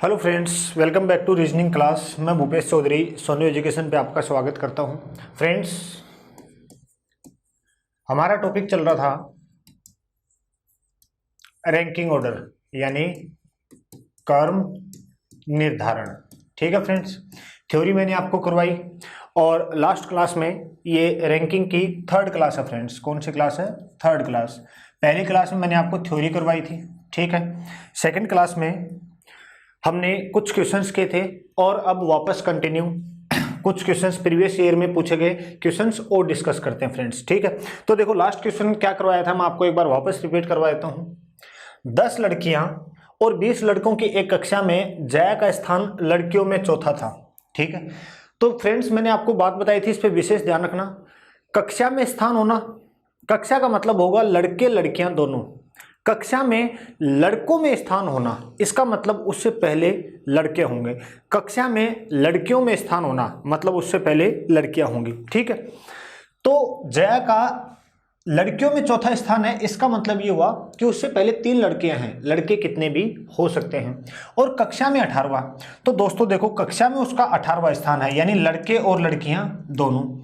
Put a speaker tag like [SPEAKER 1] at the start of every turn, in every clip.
[SPEAKER 1] Hello friends, welcome back to reasoning class. मैं Bhupesh Chaudhary Sonu education पे आपका स्वागत करता हूं। फ्रेंड्स, हमारा टॉपिक चल रहा था रैंकिंग ऑर्डर यानी क्रम निर्धारण। ठीक है फ्रेंड्स, थ्योरी मैंने आपको करवाई और लास्ट क्लास में ये रैंकिंग की थर्ड क्लास है। फ्रेंड्स, कौन सी क्लास है? Third class. पहली क्लास में मैंने आपको थ्योरी करवाई थी, ठीक है। सेकंड क्लास में हमने कुछ क्वेश्चंस किए थे और अब वापस कंटिन्यू कुछ क्वेश्चंस प्रीवियस ईयर में पूछे गए क्वेश्चंस और डिस्कस करते हैं फ्रेंड्स, ठीक है। तो देखो, लास्ट क्वेश्चन क्या करवाया था, मैं आपको एक बार वापस रिपीट करवा देता हूं। 10 लड़कियां और 20 लड़कों की एक कक्षा में जया का स्थान लड़कियों में चौथा था, ठीक है। तो फ्रेंड्स, मैंने आपको बात बताई थी, इस पर विशेष ध्यान रखना। कक्षा में स्थान होना, कक्षा का मतलब होगा लड़के लड़कियां दोनों। कक्षा में लड़कों में स्थान होना, इसका मतलब उससे पहले लड़के होंगे। कक्षा में लड़कियों में स्थान होना मतलब उससे पहले लड़कियां होंगी, ठीक है। तो जया का लड़कियों में चौथा स्थान है, इसका मतलब ये हुआ कि उससे पहले 3 लड़कियां हैं, लड़के कितने भी हो सकते हैं। और कक्षा में 18वां, तो दोस्तों देखो, कक्षा में उसका 18वां स्थान है, यानी लड़के और लड़कियां दोनों।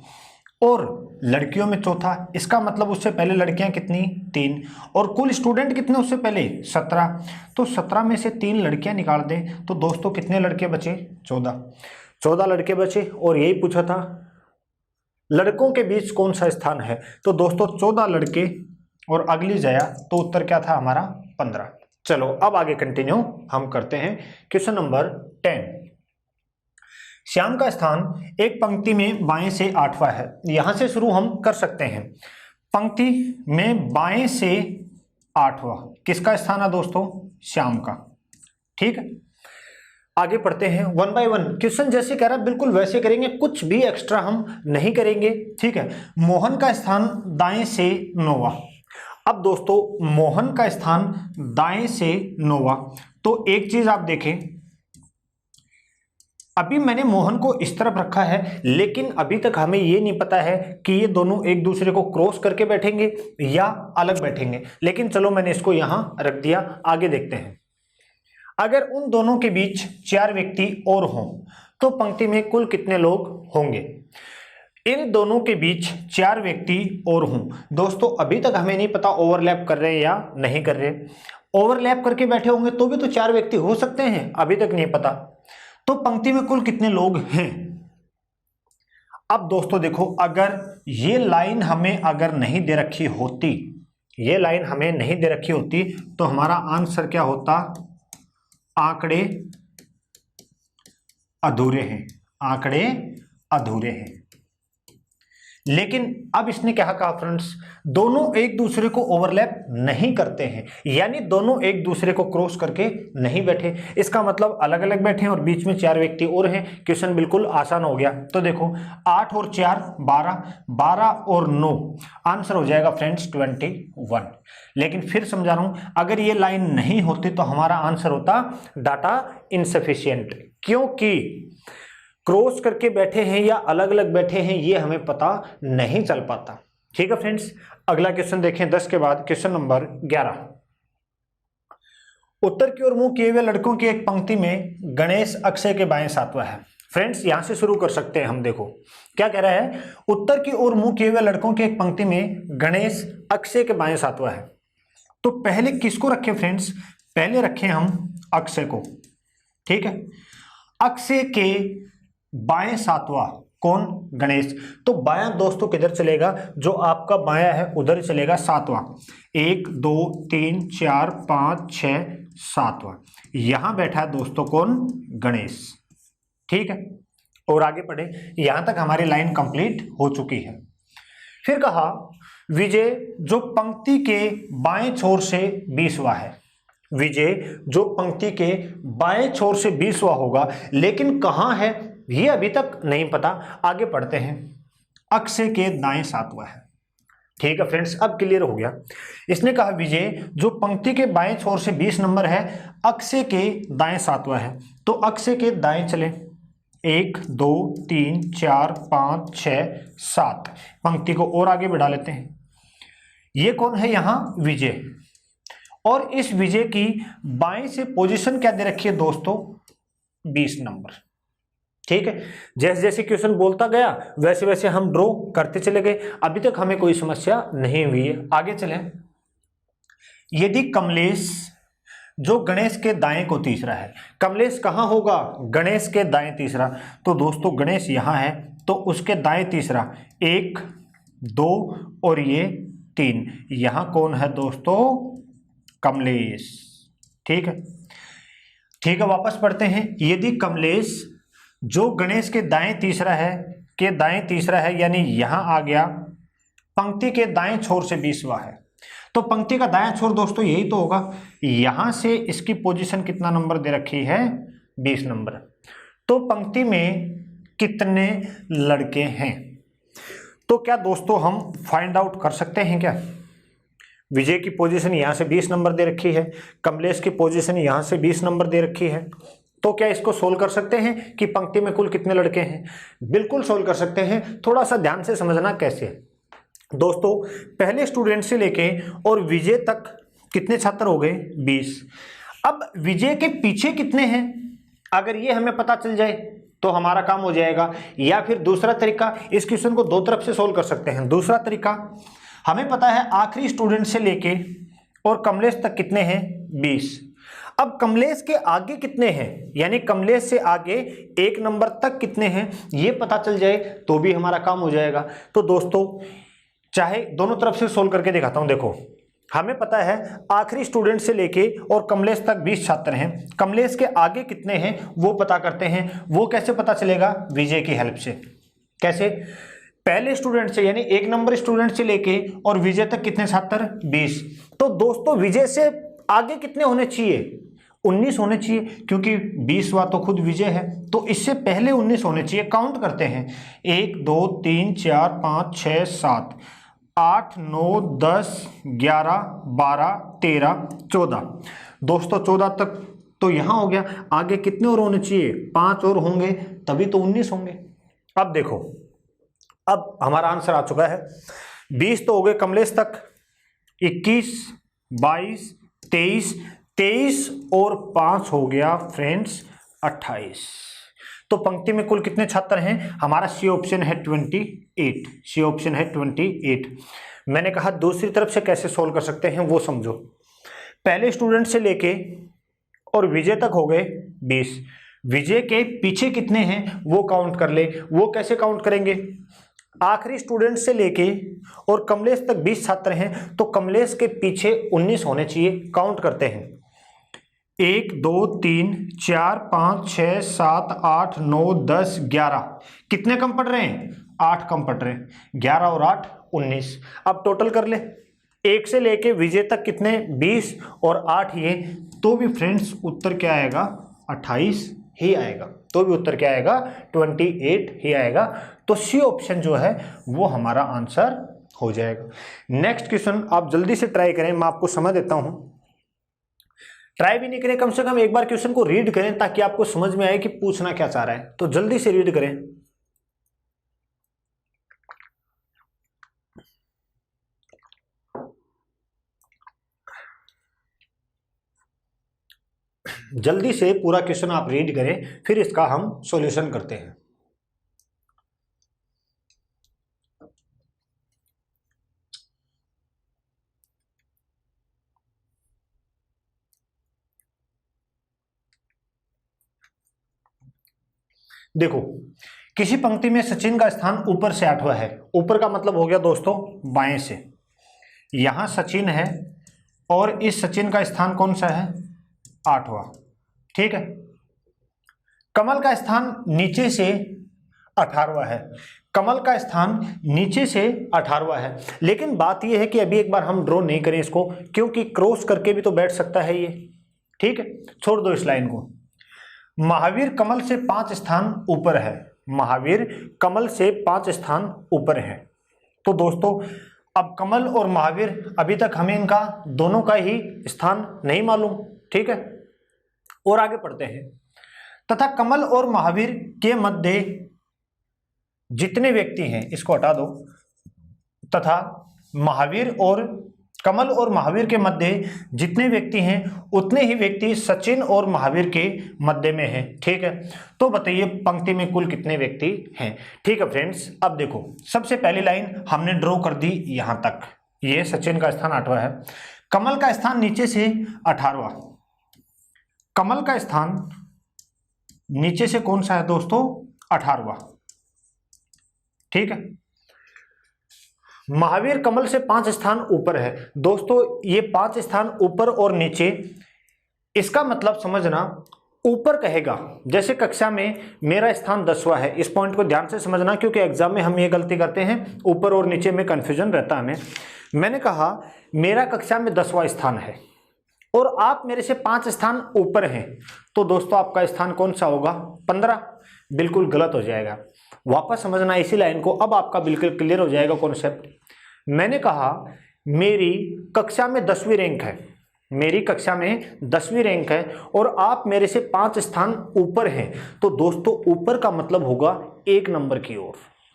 [SPEAKER 1] और लड़कियों में चौथा, इसका मतलब उससे पहले लड़कियां कितनी? 3। और कुल स्टूडेंट कितने उससे पहले? 17। तो 17 में से 3 लड़कियां निकाल दें तो दोस्तों कितने लड़के बचे? 14 लड़के बचे। और यही पूछा था लड़कों के बीच कौन सा स्थान है, तो दोस्तों 14 लड़के और अगली जया, तो उत्तर क्या था हमारा? 15। चलो अब आगे कंटिन्यू हम करते हैं। Question number 10। श्याम का स्थान एक पंक्ति में बाएं से 8वां है। यहां से शुरू हम कर सकते हैं। पंक्ति में बाएं से 8वां किसका स्थान है दोस्तों? श्याम का, ठीक है। आगे पढ़ते हैं, 1 बाय 1 क्वेश्चन जैसे कह रहा है बिल्कुल वैसे करेंगे, कुछ भी एक्स्ट्रा हम नहीं करेंगे, ठीक है। मोहन का स्थान दाएं से 9वां। अब दोस्तों, मोहन का स्थान दाएं से 9वां, तो एक चीज आप देखें, अभी मैंने मोहन को इस तरफ रखा है, लेकिन अभी तक हमें ये नहीं पता है कि ये दोनों एक दूसरे को क्रॉस करके बैठेंगे या अलग बैठेंगे। लेकिन चलो, मैंने इसको यहां रख दिया। आगे देखते हैं, अगर उन दोनों के बीच 4 व्यक्ति और हों तो पंक्ति में कुल कितने लोग होंगे? इन दोनों के बीच 4 व्यक्ति और हों, दोस्तों अभी तक हमें नहीं पता ओवरलैप कर रहे हैं या नहीं कर रहे। ओवरलैप करके बैठे होंगे तो भी तो 4 व्यक्ति हो सकते हैं, अभी तक नहीं पता। तो पंक्ति में कुल कितने लोग हैं? अब दोस्तों देखो, अगर ये लाइन हमें अगर नहीं दे रखी होती, ये लाइन हमें नहीं दे रखी होती, तो हमारा आंसर क्या होता? आंकड़े अधूरे हैं, आंकड़े अधूरे हैं। लेकिन अब इसने क्या कहा फ्रेंड्स, दोनों एक दूसरे को ओवरलैप नहीं करते हैं, यानी दोनों एक दूसरे को क्रॉस करके नहीं बैठे। इसका मतलब अलग अलग बैठे हैं और बीच में 4 व्यक्ति और हैं। क्वेश्चन बिल्कुल आसान हो गया। तो देखो, 8 और 4 12, 12 और 9, आंसर हो जाएगा फ्रेंड्स 21। लेकिन फिर समझा रहा हूं, अगर ये लाइन नहीं होती तो हमारा आंसर होता डाटा इनसफिशिएंट, क्योंकि क्रॉस करके बैठे हैं या अलग अलग बैठे हैं ये हमें पता नहीं चल पाता, ठीक है फ्रेंड्स। अगला क्वेश्चन देखें 10 के बाद, क्वेश्चन नंबर 11। उत्तर की ओर मुंह किए हुए लड़कों की एक पंक्ति में गणेश अक्षय के बाएं 7वां है। फ्रेंड्स, यहां से शुरू कर सकते हैं हम। देखो क्या कह रहा है, उत्तर की ओर मुंह किए हुए लड़कों की एक पंक्ति में गणेश अक्षय के बाएं 7वां है। तो पहले किसको रखें फ्रेंड्स? पहले रखें हम अक्षय को, ठीक है। अक्षय के बाएं 7वां कौन? गणेश। तो बायां दोस्तों किधर चलेगा? जो आपका बायां है उधर चलेगा 7वां। 1 2 3 4 5 6 7वां, यहां बैठा है दोस्तों कौन? गणेश, ठीक है। और आगे पढ़े, यहां तक हमारी लाइन कंप्लीट हो चुकी है। फिर कहा, विजय जो पंक्ति के बाएं छोर से 20वां है। विजय जो पंक्ति के बाएं छोर से 20वां होगा, लेकिन कहां है ये अभी तक नहीं पता। आगे पढ़ते हैं, अक्षय के दाएं 7वां है, ठीक है फ्रेंड्स। अब क्लियर हो गया। इसने कहा विजय जो पंक्ति के बाएं छोर से 20 नंबर है, अक्षय के दाएं 7वां है। तो अक्षय के दाएं चले, 1 2 3 4 5 6 7, पंक्ति को और आगे बढ़ा लेते हैं। ये कौन है यहां? विजय। और इस विजय की बाएं से पोजीशन क्या दे रखी है दोस्तों? 20 नंबर। ठीक है, जैसे जैसे क्वेश्चन बोलता गया वैसे वैसे हम ड्रॉ करते चले गए। अभी तक हमें कोई समस्या नहीं हुई है। आगे चलें। यदि कमलेश जो गणेश के दाएं को तीसरा है, कमलेश कहां होगा? गणेश के दाएं तीसरा। तो दोस्तों गणेश यहां है तो उसके दाएं तीसरा 1 2 और ये 3, यहां कौन है दोस्तों? कमलेश। ठीक है, ठीक है, वापस पढ़ते हैं। यदि कमलेश जो गणेश के दाएं तीसरा है यानी यहां आ गया, पंक्ति के दाएं छोर से 20वां है, तो पंक्ति का दायां छोर दोस्तों यही तो होगा। यहां से इसकी पोजीशन कितना नंबर दे रखी है? 20 नंबर। तो पंक्ति में कितने लड़के हैं? तो क्या दोस्तों हम फाइंड आउट कर सकते हैं क्या? विजय की पोजीशन यहां से 20 नंबर दे रखी है, कमलेश की पोजीशन यहां से 20 नंबर दे रखी है, तो क्या इसको सोल्व कर सकते हैं कि पंक्ति में कुल कितने लड़के हैं? बिल्कुल सोल्व कर सकते हैं। थोड़ा सा ध्यान से समझना कैसे। दोस्तों पहले स्टूडेंट से लेके और विजय तक कितने छात्र हो गए? 20। अब विजय के पीछे कितने हैं अगर ये हमें पता चल जाए तो हमारा काम हो जाएगा। या फिर दूसरा तरीका, इस क्वेश्चन को दो तरफ से सोल्व कर सकते हैं। दूसरा तरीका, हमें पता है आखिरी स्टूडेंट से लेके और कमलेश तक कितने हैं? 20। अब कमलेश के आगे कितने हैं, यानी कमलेश से आगे 1 नंबर तक कितने हैं, ये पता चल जाए तो भी हमारा काम हो जाएगा। तो दोस्तों चाहे दोनों तरफ से सोल्व करके दिखाता हूं। देखो हमें पता है आखिरी स्टूडेंट से लेके और कमलेश तक 20 छात्र हैं, कमलेश के आगे कितने हैं वो पता करते हैं। वो कैसे पता चलेगा? विजय की हेल्प से। कैसे? पहले स्टूडेंट से यानी 1 नंबर स्टूडेंट से लेके और विजय तक कितने छात्र? 20। तो दोस्तों विजय से आगे कितने होने चाहिए? 19 होने चाहिए, क्योंकि 20वां तो खुद विजय है, तो इससे पहले 19 होने चाहिए। काउंट करते हैं, 1 2 3 4 5 6 7 8 9 10 11 12 13 14। दोस्तों 14 तक तो यहां हो गया, आगे कितने और होने चाहिए? 5 और होंगे तभी तो 19 होंगे। अब देखो, अब हमारा आंसर आ चुका है। 20 तो हो गए कमलेश तक, 21 22 23 और 5 हो गया फ्रेंड्स 28। तो पंक्ति में कुल कितने छात्र हैं? हमारा सी ऑप्शन है 28। सी ऑप्शन है 28। मैंने कहा दूसरी तरफ से कैसे सोल्व कर सकते हैं वो समझो। पहले स्टूडेंट से लेके और विजय तक हो गए 20, विजय के पीछे कितने हैं वो काउंट कर ले। वो कैसे काउंट करेंगे? आखिरी स्टूडेंट से लेके और कमलेश तक 20 छात्र हैं, तो कमलेश के पीछे 19 होने चाहिए। काउंट करते हैं, 1 2 3 4 5 6 7 8 9 10 11। कितने कम पड़ रहे हैं? 8 कम पड़ रहे हैं। 11 और 8 19। अब टोटल कर ले, 1 से लेके विजय तक कितने? 20 और 8 ये, तो भी फ्रेंड्स उत्तर क्या आएगा? 28 ही आएगा। तो भी उत्तर क्या आएगा? 28 ही आएगा। तो सी ऑप्शन जो है वो हमारा आंसर हो जाएगा। नेक्स्ट क्वेश्चन आप जल्दी से ट्राई करें, मैं आपको समझ देता हूं। ट्राई भी नहीं करें, कम से कम एक बार क्वेश्चन को रीड करें ताकि आपको समझ में आए कि पूछना क्या चाह रहा है। तो जल्दी से रीड करें। जल्दी से पूरा क्वेश्चन आप रीड करें, फिर इसका हम सॉल्यूशन करते हैं। देखो, किसी पंक्ति में सचिन का स्थान ऊपर से 8वां है। ऊपर का मतलब हो गया दोस्तों बाएं से। यहां सचिन है और इस सचिन का स्थान कौन सा है? 8वां। ठीक है। कमल का स्थान नीचे से 18वां है। कमल का स्थान नीचे से 18वां है, लेकिन बात यह है कि अभी एक बार हम ड्रॉ नहीं करें इसको, क्योंकि क्रॉस करके भी तो बैठ सकता है ये। ठीक है, छोड़ दो इस लाइन को। महावीर कमल से 5 स्थान ऊपर है। महावीर कमल से 5 स्थान ऊपर है। तो दोस्तों अब कमल और महावीर, अभी तक हमें इनका दोनों का ही स्थान नहीं मालूम। ठीक है, और आगे पढ़ते हैं। तथा कमल और महावीर के मध्य जितने व्यक्ति हैं, इसको हटा दो, तथा महावीर और कमल और महावीर के मध्य जितने व्यक्ति हैं उतने ही व्यक्ति सचिन और महावीर के मध्य में हैं। ठीक है, तो बताइए पंक्ति में कुल कितने व्यक्ति हैं। ठीक है फ्रेंड्स, अब देखो सबसे पहली लाइन हमने ड्रॉ कर दी यहां तक, ये सचिन का स्थान 8वां है, कमल का स्थान नीचे से 18वां, कमल का स्थान नीचे से कौन सा है दोस्तों, 18वां। ठीक है, महावीर कमल से 5 स्थान ऊपर है। दोस्तों ये 5 स्थान ऊपर और नीचे, इसका मतलब समझना, ऊपर कहेगा जैसे कक्षा में मेरा स्थान 10वां है, इस पॉइंट को ध्यान से समझना क्योंकि एग्जाम में हम ये गलती करते हैं, ऊपर और नीचे में कंफ्यूजन रहता है हमें। मैंने कहा मेरा कक्षा में 10वां स्थान है और आप मेरे से 5 स्थान ऊपर हैं, तो दोस्तों आपका स्थान कौन सा होगा, 15। बिल्कुल गलत हो जाएगा, वापस समझना इसी लाइन को, अब आपका बिल्कुल क्लियर हो जाएगा कॉन्सेप्ट। मैंने कहा मेरी कक्षा में 10वीं रैंक है, मेरी कक्षा में 10वीं रैंक है और आप मेरे से 5 स्थान ऊपर हैं, तो दोस्तों ऊपर का मतलब होगा 1 नंबर की ओर,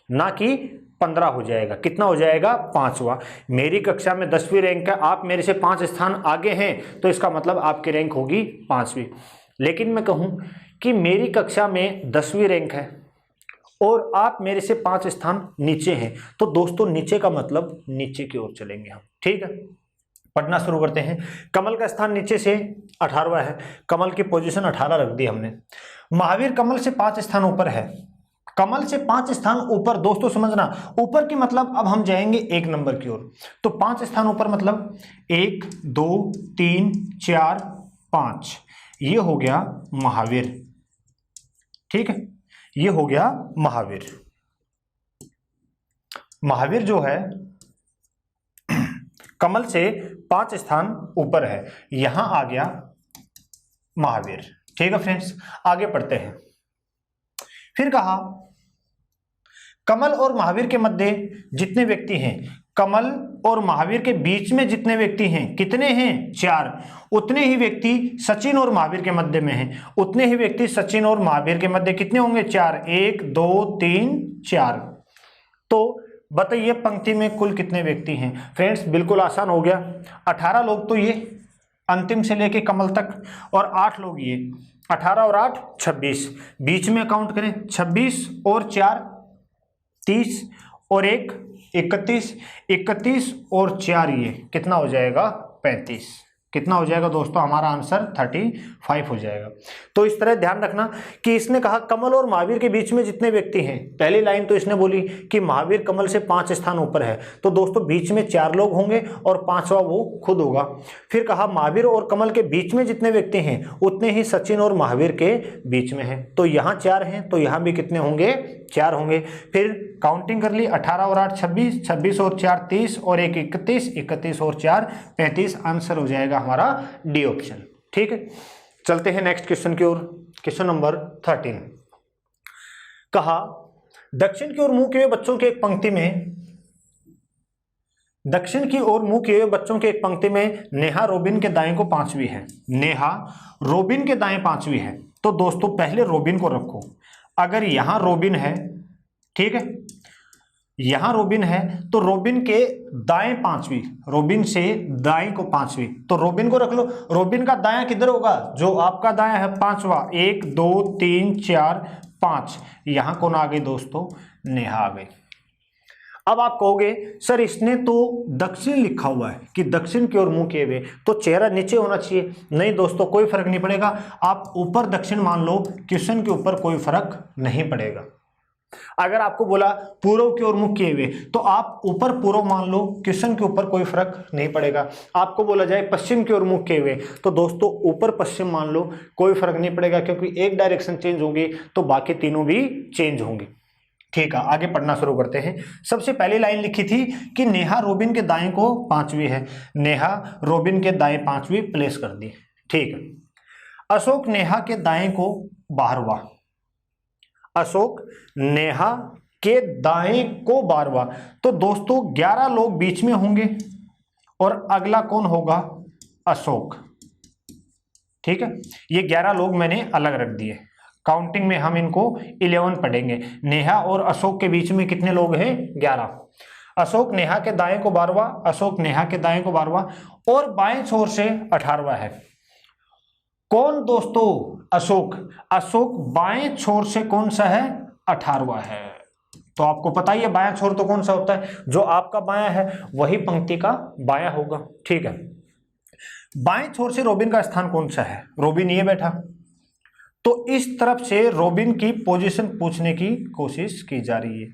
[SPEAKER 1] ना कि 15 हो जाएगा। कितना हो जाएगा, 5वां। मेरी कक्षा में 10वीं रैंक है, आप मेरे से 5 स्थान आगे हैं, तो इसका मतलब आपकी रैंक होगी 5वीं। लेकिन मैं कहूं कि मेरी कक्षा में 10वीं रैंक है और आप मेरे से 5 स्थान नीचे हैं, तो दोस्तों नीचे का मतलब नीचे की ओर चलेंगे हम। ठीक है, पढ़ना शुरू करते हैं। कमल का स्थान नीचे से 18वां है, कमल की पोजीशन 18 रख दी हमने। महावीर कमल से 5 स्थान ऊपर है, कमल से 5 स्थान ऊपर, दोस्तों समझना ऊपर की मतलब अब हम जाएंगे 1 नंबर की ओर, तो 5 स्थान ऊपर मतलब 1 2 3 4 5, ये हो गया महावीर। ठीक है, ये हो गया महावीर। महावीर जो है कमल से 5 स्थान ऊपर है, यहां आ गया महावीर। ठीक है फ्रेंड्स, आगे पढ़ते हैं। फिर कहा कमल और महावीर के मध्य जितने व्यक्ति हैं, कमल और महावीर के बीच में जितने व्यक्ति हैं, कितने हैं, 4, उतने ही व्यक्ति सचिन और महावीर के मध्य में हैं, उतने ही व्यक्ति सचिन और महावीर के मध्य कितने होंगे, 4, 1 2 3 4। तो बताइए पंक्ति में कुल कितने व्यक्ति हैं। फ्रेंड्स बिल्कुल आसान हो गया, 18 लोग तो ये अंतिम से लेके कमल तक और 8 लोग ये, 18 और 8 26, बीच में काउंट करें 26 और 4 30 और 1 31, 31 और 4 ये कितना हो जाएगा, 35। कितना हो जाएगा दोस्तों, हमारा आंसर 35 हो जाएगा। तो इस तरह ध्यान रखना कि इसने कहा कमल और महावीर के बीच में जितने व्यक्ति हैं, पहली लाइन तो इसने बोली कि महावीर कमल से 5 स्थान ऊपर है, तो दोस्तों बीच में 4 लोग होंगे और 5वां वो खुद होगा। फिर कहा महावीर और कमल के बीच में जितने व्यक्ति हैं उतने ही सचिन और महावीर के बीच में हैं, तो यहाँ 4 हैं, तो यहाँ भी कितने होंगे, 4 होंगे। फिर काउंटिंग कर ली, 18 और 8 26, 26 और 4 30 और 1 31, 31 और 4 35, आंसर हो जाएगा हमारा डी ऑप्शन। ठीक है, चलते हैं नेक्स्ट क्वेश्चन की ओर। क्वेश्चन नंबर 13, कहा दक्षिण की ओर मुंह किए हुए बच्चों की एक पंक्ति में, दक्षिण की ओर मुंह किए हुए बच्चों की एक पंक्ति में नेहा रोबिन के दाएं को 5वीं है, नेहा रोबिन के दाएं 5वीं है, तो दोस्तों पहले रोबिन को रखो। अगर यहां रोबिन है, ठीक है, यहां रोबिन है तो रोबिन के दाएं 5वीं, रोबिन से दाएं को 5वीं, तो रोबिन को रख लो। रोबिन का दायां किधर होगा, जो आपका दायां है 5वां, 1 2 3 4 5, यहां कौन आ गई दोस्तों, नेहा आ गई। अब आप कहोगे सर इसने तो दक्षिण लिखा हुआ है कि दक्षिण की ओर मुंह किए हुए, तो चेहरा नीचे होना चाहिए। नहीं दोस्तों, कोई फर्क नहीं पड़ेगा, आप ऊपर दक्षिण मान लो, क्वेश्चन के ऊपर कोई फर्क नहीं पड़ेगा। अगर आपको बोला पूर्व की ओर मुख किए हुए, तो आप ऊपर पूर्व मान लो, क्वेश्चन के ऊपर कोई फर्क नहीं पड़ेगा। आपको बोला जाए पश्चिम की ओर मुख किए हुए, तो दोस्तों ऊपर पश्चिम मान लो, कोई फर्क नहीं पड़ेगा, क्योंकि एक डायरेक्शन चेंज होगी तो बाकी तीनों भी चेंज होंगे। ठीक है, आगे पढ़ना शुरू करते हैं। सबसे पहली लाइन लिखी थी कि नेहा रोबिन के दाएं को 5वीं है, नेहा रोबिन के दाएं 5वीं प्लेस कर दी। ठीक है, अशोक नेहा के दाएं को 12वां, अशोक नेहा के दाएं को 12वां, तो दोस्तों 11 लोग बीच में होंगे और अगला कौन होगा, अशोक। ठीक है, ये 11 लोग मैंने अलग रख दिए, काउंटिंग में हम इनको 11 पढ़ेंगे। नेहा और अशोक के बीच में कितने लोग हैं, 11। अशोक नेहा के दाएं को 12वां, अशोक नेहा के दाएं को 12वां और बाएं छोर से 18वां है। कौन दोस्तों? अशोक। अशोक बाएं छोर से कौन सा है? 18वां है। तो आपको पता ही है बायां छोर तो कौन सा होता है, जो आपका बायां है वही पंक्ति का बायां होगा। ठीक है, बाएं छोर से रोबिन का स्थान कौन सा है? रोबिन ये बैठा, तो इस तरफ से रोबिन की पोजीशन पूछने की कोशिश की जा रही है।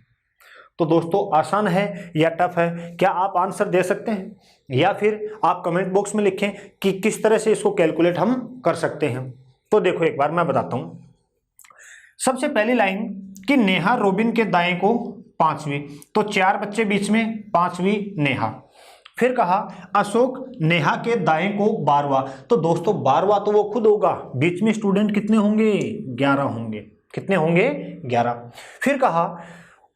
[SPEAKER 1] तो दोस्तों आसान है या टफ है, क्या आप आंसर दे सकते हैं, या फिर आप कमेंट बॉक्स में लिखें कि किस तरह से इसको कैलकुलेट हम कर सकते हैं। तो देखो एक बार मैं बताता हूं। सबसे पहली लाइन कि नेहा रोबिन के दाएं को 5वीं, तो 4 बच्चे बीच में, 5वीं नेहा। फिर कहा अशोक नेहा के दाएं को 12वां, तो दोस्तों 12वां तो वो खुद होगा, बीच में स्टूडेंट कितने होंगे? 11 होंगे। कितने होंगे? 11। फिर कहा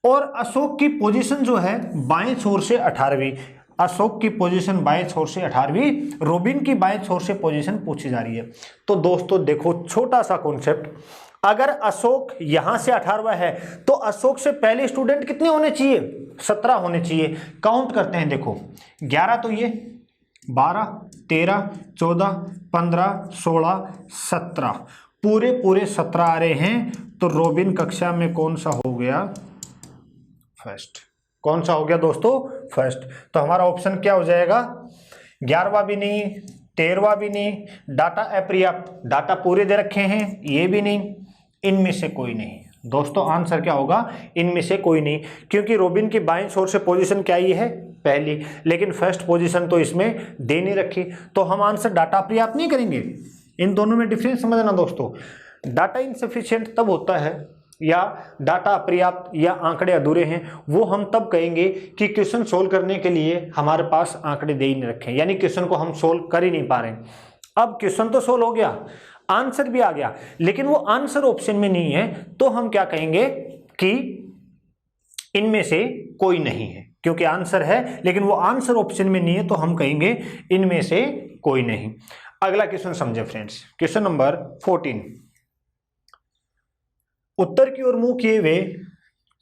[SPEAKER 1] और अशोक की पोजीशन जो है बाएं छोर से 18वीं, अशोक की पोजीशन बाएं छोर से 18वीं, रोबिन की बाएं छोर से पोजीशन पूछी जा रही है। तो दोस्तों देखो छोटा सा कॉन्सेप्ट, अगर अशोक यहां से 18वां है तो अशोक से पहले स्टूडेंट कितने होने चाहिए? 17 होने चाहिए। काउंट करते हैं, देखो 11 तो ये, 12, 13, 14, 15, 16, 17, पूरे पूरे 17 आ रहे हैं। तो रोबिन कक्षा में कौन सा हो गया? फर्स्ट। कौन सा हो गया दोस्तों? फर्स्ट। तो हमारा ऑप्शन क्या हो जाएगा? 11वां भी नहीं, 13वां भी नहीं, डाटा अपर्याप्त, डाटा पूरे दे रखे हैं, ये भी नहीं, इनमें से कोई नहीं। दोस्तों आंसर क्या होगा? इनमें से कोई नहीं, क्योंकि रोबिन की बाएं छोर से पोजीशन क्या ही है? पहली, लेकिन फर्स्ट पोजीशन तो इसमें दे नहीं रखी, तो हम आंसर डाटा अपर्याप्त नहीं करेंगे। इन दोनों में डिफरेंस समझना दोस्तों। डाटा इनसफिशिएंट तब होता है, या डाटा अपर्याप्त या आंकड़े अधूरे हैं, वो हम तब कहेंगे कि क्वेश्चन सोल्व करने के लिए हमारे पास आंकड़े दे ही नहीं रखे, यानी क्वेश्चन को हम सोल्व कर ही नहीं पा रहे। अब क्वेश्चन तो सोल्व हो गया, आंसर भी आ गया, लेकिन वो आंसर ऑप्शन में नहीं है, तो हम क्या कहेंगे कि इनमें से कोई नहीं है। क्योंकि आंसर है लेकिन वो आंसर ऑप्शन में नहीं है, तो हम कहेंगे इनमें से कोई नहीं। अगला क्वेश्चन समझे फ्रेंड्स, क्वेश्चन नंबर 14। उत्तर की ओर मुंह किए हुए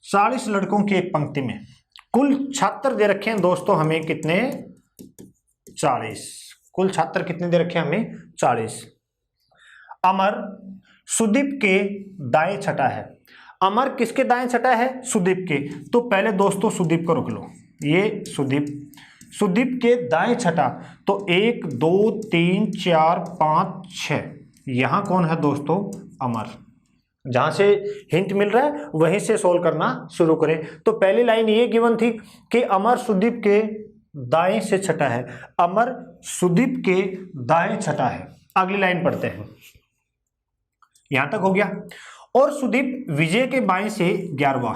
[SPEAKER 1] 40 लड़कों की एक पंक्ति में कुल छात्र दे रखे हैं दोस्तों हमें कितने? 40। कुल छात्र कितने दे रखे हैं हमें? 40। अमर सुदीप के दाएं छठा है। अमर किसके दाएं छठा है? सुदीप के। तो पहले दोस्तों सुदीप को रोक लो, ये सुदीप के दाएं छठा, तो 1 2 3 4 5 6, यहां कौन है दोस्तों? अमर। जहां से हिंट मिल रहा है वहीं से सोल्व करना शुरू करें। तो पहली लाइन ये गिवन थी कि अमर सुदीप के दाएं से छठा है, अमर सुदीप के दाएं छठा है। अगली लाइन पढ़ते हैं, यहां तक हो गया। और सुदीप विजय के बाएं से 11वां,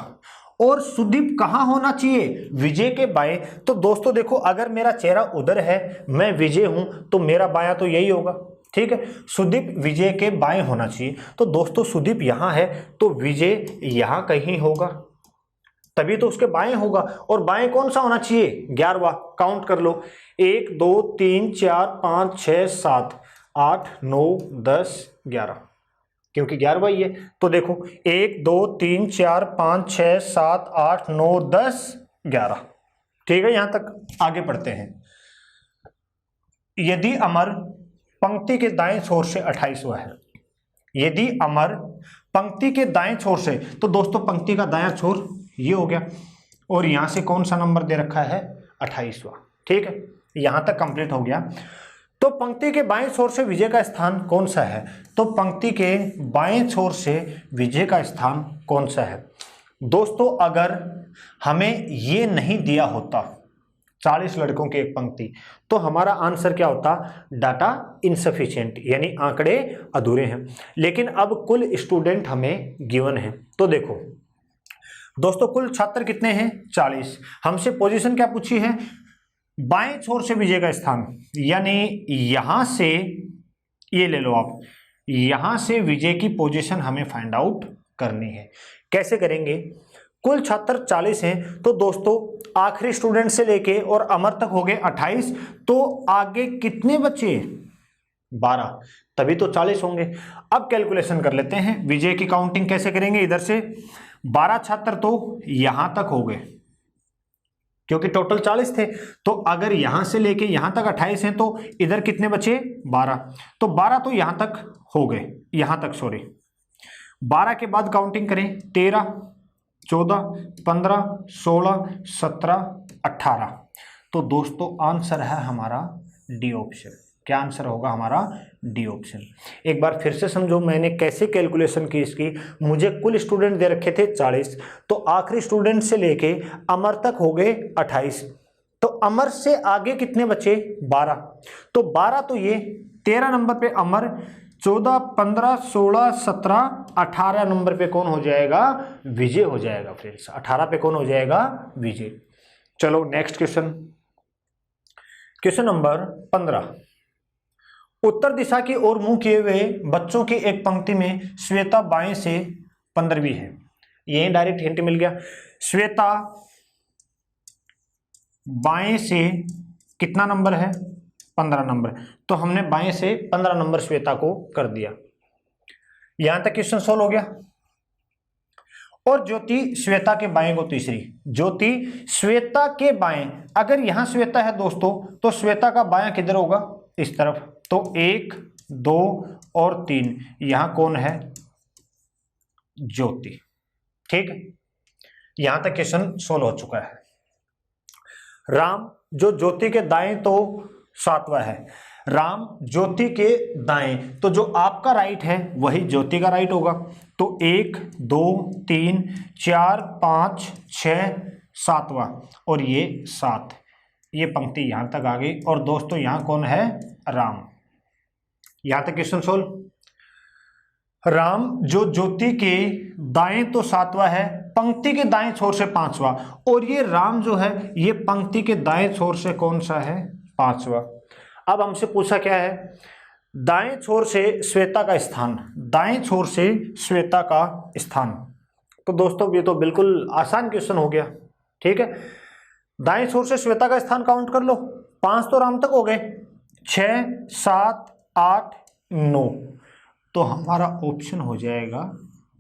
[SPEAKER 1] और सुदीप कहां होना चाहिए? विजय के बाएं। तो दोस्तों देखो, अगर मेरा चेहरा उधर है, मैं विजय हूं, तो मेरा बायां तो यही होगा। ठीक है, सुदीप विजय के बाएं होना चाहिए। तो दोस्तों सुदीप यहां है, तो विजय यहां कहीं होगा, तभी तो उसके बाएं होगा। और बाएं कौन सा होना चाहिए? 11वां। काउंट कर लो, 1 2 3 4 5 6 7 8 9 10 11, क्योंकि 11वां ही है। तो देखो 1 2 3 4 5 6 7 8 9 10 11। ठीक है, यहां तक आगे पढ़ते हैं। यदि अमर पंक्ति के दाएं छोर से 28वां है, यदि अमर पंक्ति के दाएं छोर से, तो दोस्तों पंक्ति का दायां छोर ये हो गया, और यहां से कौन सा नंबर दे रखा है? 28वां। ठीक है, यहां तक कंप्लीट हो गया। तो पंक्ति के बाएं छोर से विजय का स्थान कौन सा है? तो पंक्ति के बाएं छोर से विजय का स्थान कौन सा है? दोस्तों अगर हमें ये नहीं दिया होता 40 लड़कों की एक पंक्ति, तो हमारा आंसर क्या होता? डाटा इनसफिशिएंट, यानी आंकड़े अधूरे हैं। लेकिन अब कुल स्टूडेंट हमें गिवन है। तो देखो दोस्तों कुल छात्र कितने हैं? 40। हमसे पोजीशन क्या पूछी है? बाएं छोर से विजय का स्थान, यानी यहां से, ये ले लो आप, यहां से विजय की पोजीशन हमें फाइंड आउट करनी है। कैसे करेंगे? कुल छात्र 40 हैं, तो दोस्तों आखिरी स्टूडेंट से लेके और अमर तक हो गए 28, तो आगे कितने बचे? 12, तभी तो 40 होंगे। अब कैलकुलेशन कर लेते हैं, विजय की काउंटिंग कैसे करेंगे? इधर से 12 छात्र तो यहां तक हो गए, क्योंकि टोटल 40 थे। तो अगर यहां से लेके यहां तक 28 हैं तो इधर कितने बचे 12। तो 12 तो यहां तक हो गए, यहां तक सॉरी। 12 के बाद काउंटिंग करें 13, 14, 15, 16, 17, 18। तो दोस्तों आंसर है हमारा डी ऑप्शन। क्या आंसर होगा हमारा? D option. एक बार फिर से समझो मैंने कैसे कैलकुलेशन की इसकी। मुझे कुल स्टूडेंट दे रखे थे 40, तो आखिरी स्टूडेंट से लेके अमर तक हो गए 28। तो अमर से आगे कितने बचे 12। तो 12 तो ये 13 नंबर पे अमर, 14, 15, 16, 17, 18 नंबर पे कौन हो जाएगा? विजय हो जाएगा फ्रेंड्स। 18 पे कौन हो जाएगा? विजय। चलो नेक्स्ट क्वेश्चन, क्वेश्चन नंबर 15। उत्तर दिशा की ओर मुंह किए हुए बच्चों की एक पंक्ति में श्वेता बाएं से 15वीं है। यही डायरेक्ट हिंट मिल गया। श्वेता बाएं से कितना नंबर है? 15 नंबर। तो हमने बाएं से 15 नंबर श्वेता को कर दिया। यहां तक क्वेश्चन सोल्व हो गया। और ज्योति श्वेता के बाएं को तीसरी। ज्योति श्वेता के बाएं, अगर यहां श्वेता है दोस्तों तो श्वेता का बायां किधर होगा? इस तरफ। तो 1, 2 और 3, यहां कौन है? ज्योति। ठीक है, यहां तक क्वेश्चन सोल्व हो चुका है। राम जो ज्योति के दाएं तो 7वां है। राम ज्योति के दाएं, तो जो आपका राइट है वही ज्योति का राइट होगा। तो 1, 2, 3, 4, 5, 6, 7वां और ये 7। ये पंक्ति यहां तक आ गई। और दोस्तों यहां कौन है? राम। यहां तक क्वेश्चन सोल्व। राम जो ज्योति के दाएं तो 7वां है, पंक्ति के दाएं छोर से 5वां। और ये राम जो है ये पंक्ति के दाएं छोर से कौन सा है? 5वां। अब हमसे पूछा क्या है? दाएं छोर से श्वेता का स्थान। दाएं छोर से श्वेता का स्थान। तो दोस्तों ये तो बिल्कुल आसान क्वेश्चन हो गया। ठीक है, दाएं छोर से श्वेता का स्थान काउंट कर लो। 5 तो राम तक हो गए, 6, 7, 8, 9। तो हमारा ऑप्शन हो जाएगा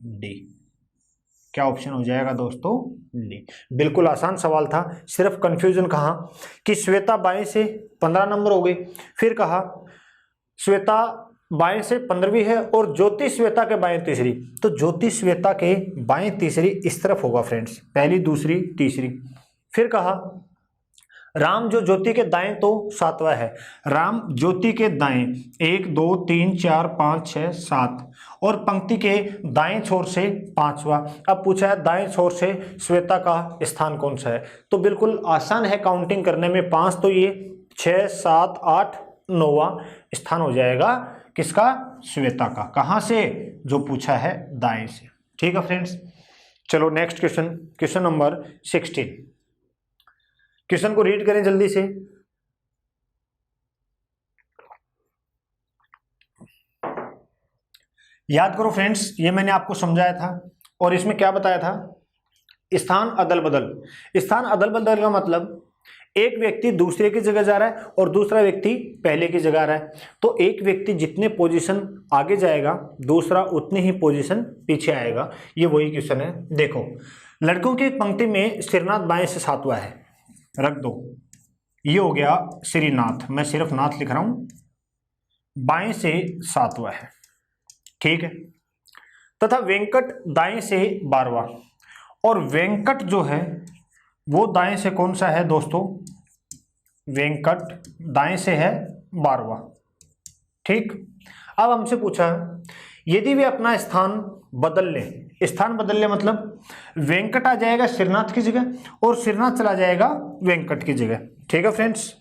[SPEAKER 1] डी। क्या ऑप्शन हो जाएगा दोस्तों? डी। बिल्कुल आसान सवाल था। सिर्फ कंफ्यूजन कहाँ कि श्वेता बाएं से 15 नंबर हो गई, फिर कहा श्वेता बाएं से 15वीं है और ज्योति श्वेता के बाएं तीसरी। तो ज्योति श्वेता के बाएं तीसरी इस तरफ होगा फ्रेंड्स, पहली, दूसरी, तीसरी। फिर कहा राम जो ज्योति के दाएं तो 7वां है। राम ज्योति के दाएं 1, 2, 3, 4, 5, 6, 7 और पंक्ति के दाएं छोर से 5वां। अब पूछा है दाएं छोर से श्वेता का स्थान कौन सा है? तो बिल्कुल आसान है काउंटिंग करने में। 5 तो ये, 6, 7, 8, 9वां स्थान हो जाएगा किसका? श्वेता का। कहां से? जो पूछा है दाएं से। ठीक है फ्रेंड्स, चलो next question, question number 16। Question को रीड करें जल्दी से। याद करो फ्रेंड्स, ये मैंने आपको समझाया था और इसमें क्या बताया था? स्थान अदल बदल। स्थान अदल बदल का मतलब एक व्यक्ति दूसरे की जगह जा रहा है और दूसरा व्यक्ति पहले की जगह आ रहा है। तो एक व्यक्ति जितने पोजीशन आगे जाएगा दूसरा उतनी ही पोजीशन पीछे आएगा। ये वही क्वेश्चन है। देखो, लड़कों की पंक्ति में श्रीनाथ बाएं से 7वां है, रख दो। ये हो गया श्रीनाथ, मैं सिर्फ नाथ लिख रहा हूं, बाएं से 7वां है। ठीक है, तथा वेंकट दाएं से 12वां। और वेंकट जो है वो दाएं से कौन सा है दोस्तों? वेंकट दाएं से है 12वां। ठीक, अब हमसे पूछा यदि वे अपना स्थान बदल लें। स्थान बदल ले मतलब वेंकट आ जाएगा श्रीनाथ की जगह और श्रीनाथ चला जाएगा वेंकट की जगह। ठीक है फ्रेंड्स,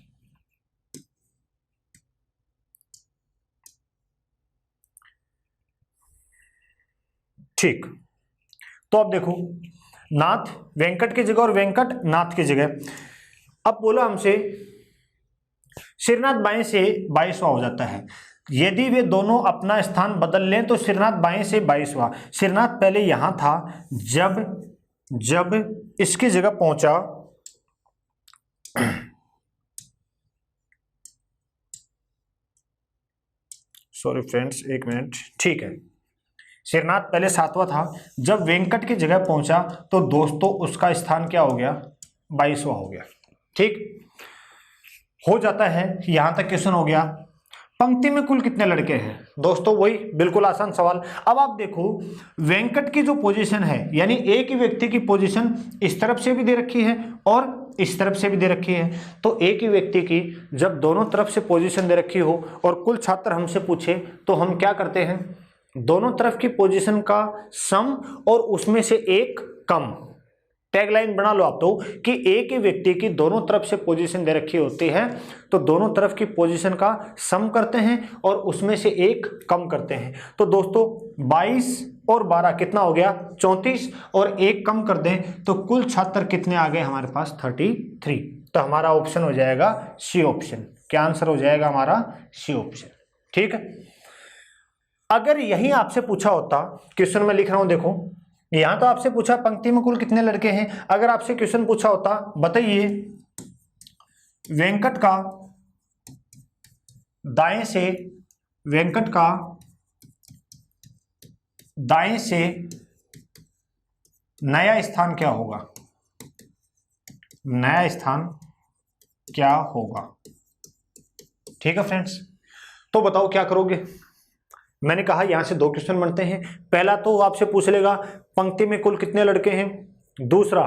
[SPEAKER 1] ठीक। तो अब देखो, नाथ वेंकट की जगह और वेंकट नाथ की जगह। अब बोला हमसे श्रीनाथ बाएं से 22वां हो जाता है। यदि वे दोनों अपना स्थान बदल लें तो श्रीनाथ बाएं से 22वां। श्रीनाथ पहले यहां था, जब इसकी जगह पहुंचा सॉरी फ्रेंड्स, एक मिनट। ठीक है, श्रीनाथ पहले 7वां था, जब वेंकट की जगह पहुंचा तो दोस्तों उसका स्थान क्या हो गया? 22वां हो गया। ठीक हो जाता है, यहां तक क्वेश्चन हो गया। पंक्ति में कुल कितने लड़के हैं दोस्तों, वही बिल्कुल आसान सवाल। अब आप देखो वेंकट की जो पोजीशन है, यानी एक ही व्यक्ति की पोजीशन इस तरफ से भी दे रखी है और इस तरफ से भी दे रखी है। तो एक ही व्यक्ति की जब दोनों तरफ से पोजीशन दे रखी हो और कुल छात्र हमसे पूछे, तो हम क्या करते हैं, दोनों तरफ की पोजीशन का सम और उसमें से एक कम। टैगलाइन बना लो आप तो कि एक ही व्यक्ति की दोनों तरफ से पोजीशन दे रखी होती है, तो दोनों तरफ की पोजीशन का सम करते हैं और उसमें से एक कम करते हैं। तो दोस्तों 22 और 12 कितना हो गया, 34, और एक कम कर दें तो कुल छात्र कितने आ गए हमारे पास, 33। तो हमारा ऑप्शन हो जाएगा सी ऑप्शन। क्या आंसर हो जाएगा हमारा, सी ऑप्शन। ठीक है, अगर यही आपसे पूछा होता, क्वेश्चन में लिख रहा हूं देखो, यहां तो आपसे पूछा पंक्ति में कुल कितने लड़के हैं। अगर आपसे क्वेश्चन पूछा होता, बताइए वेंकट का दाएं से नया स्थान क्या होगा, नया स्थान क्या होगा। ठीक है फ्रेंड्स, तो बताओ क्या करोगे। मैंने कहा यहां से दो क्वेश्चन बनते हैं। पहला तो आपसे पूछ लेगा पंक्ति में कुल कितने लड़के हैं। दूसरा,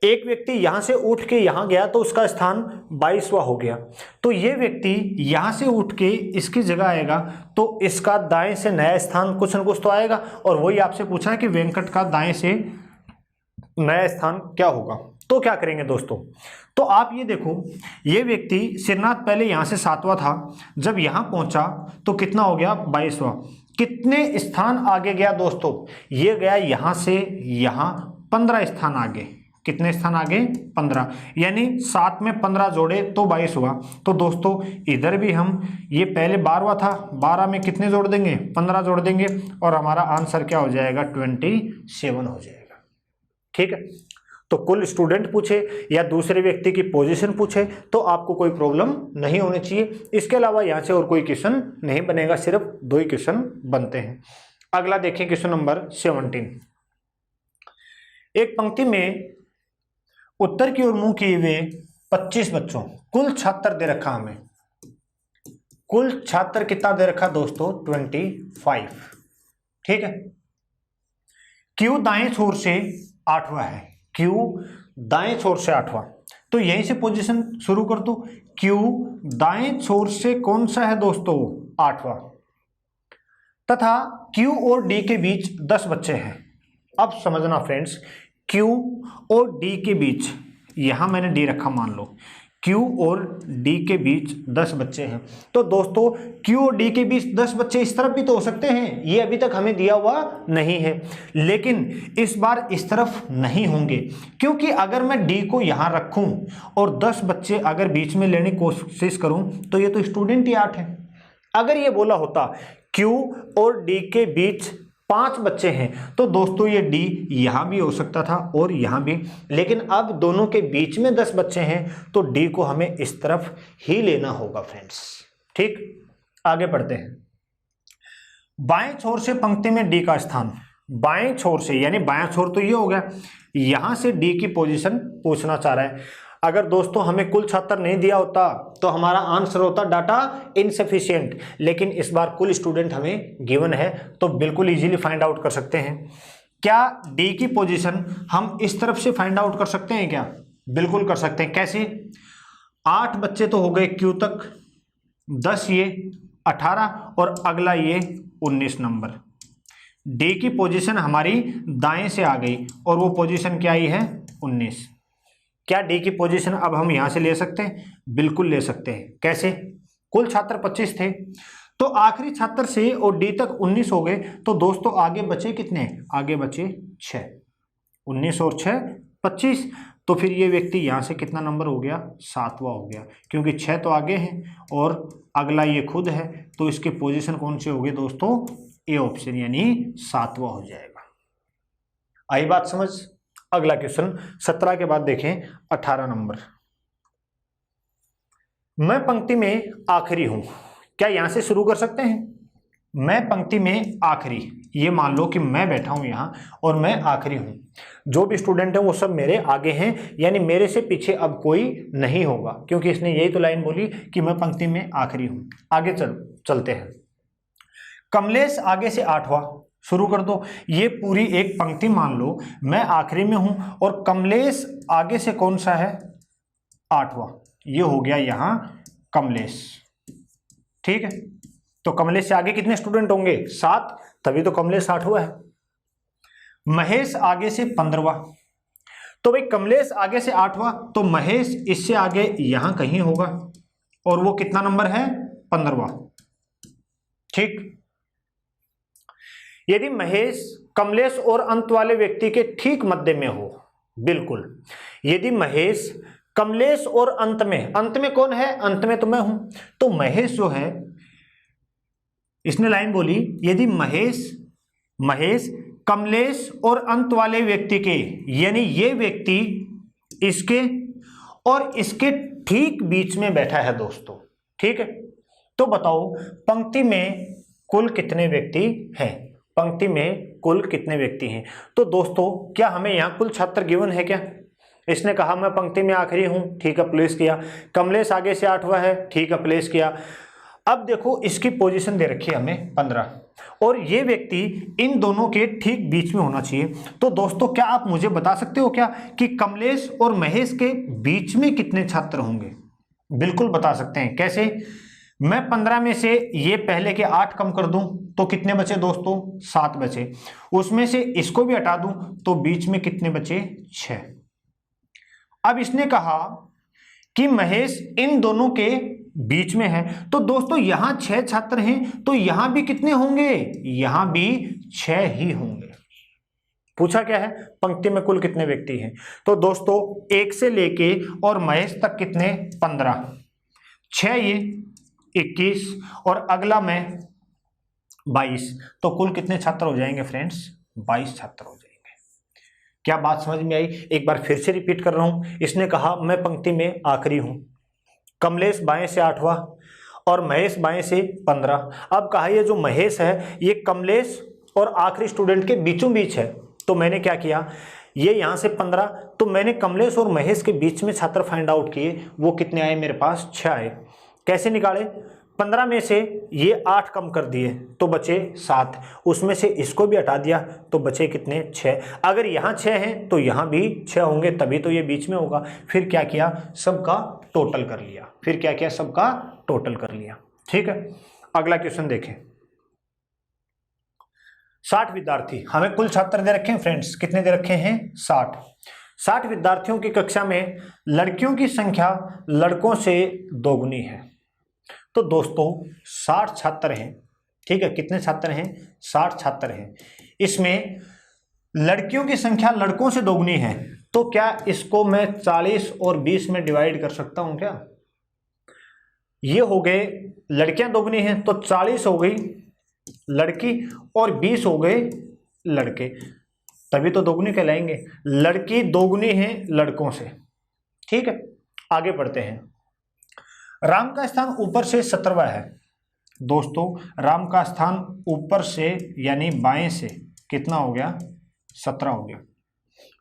[SPEAKER 1] एक व्यक्ति यहां से उठ के यहां गया तो उसका स्थान 22वां हो गया, तो ये व्यक्ति यहां से उठ के इसकी जगह आएगा तो इसका दाएं से नया स्थान कुछ न कुछ तो आएगा। और वही आपसे पूछा है कि वेंकट का दाएं से नया स्थान क्या होगा। तो क्या करेंगे दोस्तों, तो आप ये देखो, ये व्यक्ति सिरनाथ पहले यहां से 7वां था, जब यहां पहुंचा तो कितना हो गया, 22वां। कितने स्थान आगे गया दोस्तों, ये गया यहां से यहां 15 स्थान आगे। कितने स्थान आगे, 15, यानी 7 में 15 जोड़े तो 22 हुआ। तो दोस्तों इधर भी हम, ये पहले 12वां था, 12 में कितने जोड़ देंगे, 15 जोड़ देंगे, और हमारा आंसर क्या हो जाएगा, 27 हो जाएगा। ठीक है, तो कुल स्टूडेंट पूछे या दूसरे व्यक्ति की पोजीशन पूछे तो आपको कोई प्रॉब्लम नहीं होनी चाहिए। इसके अलावा यहां से और कोई क्वेश्चन नहीं बनेगा, सिर्फ 2 ही क्वेश्चन बनते हैं। अगला देखिए क्वेश्चन नंबर 17। एक पंक्ति में उत्तर की ओर मुंह किए हुए 25 बच्चों, कुल छात्र दे रखा हमें। कुल छात्र कितना दे रखा दोस्तों, 25। ठीक है, क्यू दाएं छोर से 8वां है, क्यू दाएं छोर से 8वां, तो यहीं से पोजीशन शुरू कर दो। क्यू दाएं छोर से कौन सा है दोस्तों, 8वां, तथा क्यू और डी के बीच 10 बच्चे हैं। अब समझना फ्रेंड्स, क्यू और डी के बीच, यहां मैंने डी रखा, मान लो Q और D के बीच 10 बच्चे हैं। तो दोस्तों Q और D के बीच 10 बच्चे इस तरफ भी तो हो सकते हैं, ये अभी तक हमें दिया हुआ नहीं है, लेकिन इस बार इस तरफ नहीं होंगे, क्योंकि अगर मैं D को यहां रखूं और 10 बच्चे अगर बीच में लेने की कोशिश करूं तो ये तो स्टूडेंट ही 8 है। अगर ये बोला होता Q और D के बीच 5 बच्चे हैं तो दोस्तों ये D यहां भी हो सकता था और यहां भी, लेकिन अब दोनों के बीच में 10 बच्चे हैं तो D को हमें इस तरफ ही लेना होगा फ्रेंड्स। ठीक, आगे बढ़ते हैं। बाएं छोर से पंक्ति में D का स्थान, बाएं छोर से यानी बाएं छोर तो ये हो गया, यहां से D की पोजीशन पूछना चाह रहा है। अगर दोस्तों हमें कुल छात्र नहीं दिया होता तो हमारा आंसर होता डाटा इनसफिशिएंट, लेकिन इस बार कुल स्टूडेंट हमें गिवन है तो बिल्कुल इजीली फाइंड आउट कर सकते हैं। क्या डी की पोजीशन हम इस तरफ से फाइंड आउट कर सकते हैं क्या, बिल्कुल कर सकते हैं। कैसे, 8 बच्चे तो हो गए क्यू तक, 10 ये 18 और अगला ये 19 नंबर। डी की पोजीशन हमारी दाएं से आ गई और वो पोजीशन क्या आई है, 19। क्या डी की पोजीशन अब हम यहां से ले सकते हैं, बिल्कुल ले सकते हैं। कैसे, कुल छात्र 25 थे तो आखिरी छात्र से और डी तक 19 हो गए, तो दोस्तों आगे बचे कितने, आगे बचे 6, 19 और 6 25। तो फिर ये व्यक्ति यहां से कितना नंबर हो गया, 7वां हो गया, क्योंकि 6 तो आगे हैं और अगला ये खुद है, तो इसके पोजीशन कौन से हो गए दोस्तों, ए ऑप्शन यानी 7वां हो जाएगा। आई बात समझ। अगला क्वेश्चन 17 के बाद देखें 18 नंबर। मैं पंक्ति में आखिरी हूं, क्या यहां से शुरू कर सकते हैं, मैं पंक्ति में आखिरी, ये मान लो कि मैं बैठा हूं यहां और मैं आखिरी हूं, जो भी स्टूडेंट है वो सब मेरे आगे हैं, यानी मेरे से पीछे अब कोई नहीं होगा, क्योंकि इसने यही तो लाइन बोली कि मैं पंक्ति में आखिरी हूं। आगे चलते हैं। कमलेश आगे से 8वां, शुरू कर दो। ये पूरी एक पंक्ति मान लो, मैं आखिरी में हूं और कमलेश आगे से कौन सा है, 8वां। ये हो गया यहां कमलेश, ठीक है। तो कमलेश से आगे कितने स्टूडेंट होंगे, 7, तभी तो कमलेश 8वां है। महेश आगे से 15वां, तो भाई कमलेश आगे से 8वां, तो महेश इससे आगे यहां कहीं होगा और वो कितना नंबर है, 15वां, ठीक। यदि महेश कमलेश और अंत वाले व्यक्ति के ठीक मध्य में हो, बिल्कुल, यदि महेश कमलेश और अंत में कौन है, अंत में तो मैं हूं, तो महेश जो है, इसने लाइन बोली यदि महेश कमलेश और अंत वाले व्यक्ति के, यानी ये व्यक्ति इसके और इसके ठीक बीच में बैठा है दोस्तों, ठीक है। तो बताओ पंक्ति में कुल कितने व्यक्ति हैं, पंक्ति में कुल कितने व्यक्ति हैं। तो दोस्तों क्या हमें यहां कुल छात्र गिवन है क्या, इसने कहा मैं पंक्ति में आखिरी हूं, ठीक है, प्लेस किया। कमलेश आगे से 8वां है, ठीक है, प्लेस किया। अब देखो इसकी पोजीशन दे रखी है हमें 15 और ये व्यक्ति इन दोनों के ठीक बीच में होना चाहिए। तो दोस्तों क्या आप मुझे बता सकते हो क्या कि कमलेश और महेश के बीच में कितने छात्र होंगे। बिल्कुल बता सकते हैं, कैसे, मैं 15 में से ये पहले के 8 कम कर दूं तो कितने बचे दोस्तों, 7 बचे। उसमें से इसको भी हटा दूं तो बीच में कितने बचे, 6। अब इसने कहा कि महेश इन दोनों के बीच में है, तो दोस्तों यहां 6 छात्र हैं, तो यहां भी कितने होंगे, यहां भी 6 ही होंगे। पूछा क्या है, पंक्ति में कुल कितने व्यक्ति हैं। तो दोस्तों 1 से लेके और महेश तक कितने, 15, 6 ये 21 और अगला मैं 22, तो कुल कितने छात्र हो जाएंगे फ्रेंड्स, 22 छात्र हो जाएंगे। क्या बात समझ में आई, एक बार फिर से रिपीट कर रहा हूं। इसने कहा मैं पंक्ति में आखिरी हूं, कमलेश बाएं से 8वां और महेश बाएं से 15। अब कहा ये जो महेश है ये कमलेश और आखिरी स्टूडेंट के बीचों बीच है, तो मैंने क्या किया, ये यहां से 15, तो मैंने कमलेश और महेश के बीच में छात्र फाइंड आउट किए, वो कितने आए मेरे पास, 6 आए। कैसे निकाले, 15 में से ये 8 कम कर दिए तो बचे 7, उसमें से इसको भी हटा दिया तो बचे कितने, 6। अगर यहाँ 6 हैं तो यहाँ भी 6 होंगे, तभी तो ये बीच में होगा। फिर क्या किया, सबका टोटल कर लिया, फिर क्या किया, सबका टोटल कर लिया, ठीक है। अगला क्वेश्चन देखें। 60 विद्यार्थी, हमें कुल छात्र दे रखे हैं फ्रेंड्स, कितने दे रखे हैं, 60 विद्यार्थियों की कक्षा में लड़कियों की संख्या लड़कों से दोगुनी है। तो दोस्तों 60 छात्र हैं, ठीक है, कितने छात्र हैं, 60 छात्र हैं। इसमें लड़कियों की संख्या लड़कों से दोगुनी है, तो क्या इसको मैं 40 और 20 में डिवाइड कर सकता हूं क्या। ये हो गए, लड़कियां दोगुनी हैं तो 40 हो गई लड़की और 20 हो गए लड़के, तभी तो दोगुनी कहलाएंगे। लड़की दोगुनी है लड़कों से, ठीक है। आगे बढ़ते हैं। राम का स्थान ऊपर से 17वां है। दोस्तों राम का स्थान ऊपर से यानी बाएं से कितना हो गया, 17 हो गया।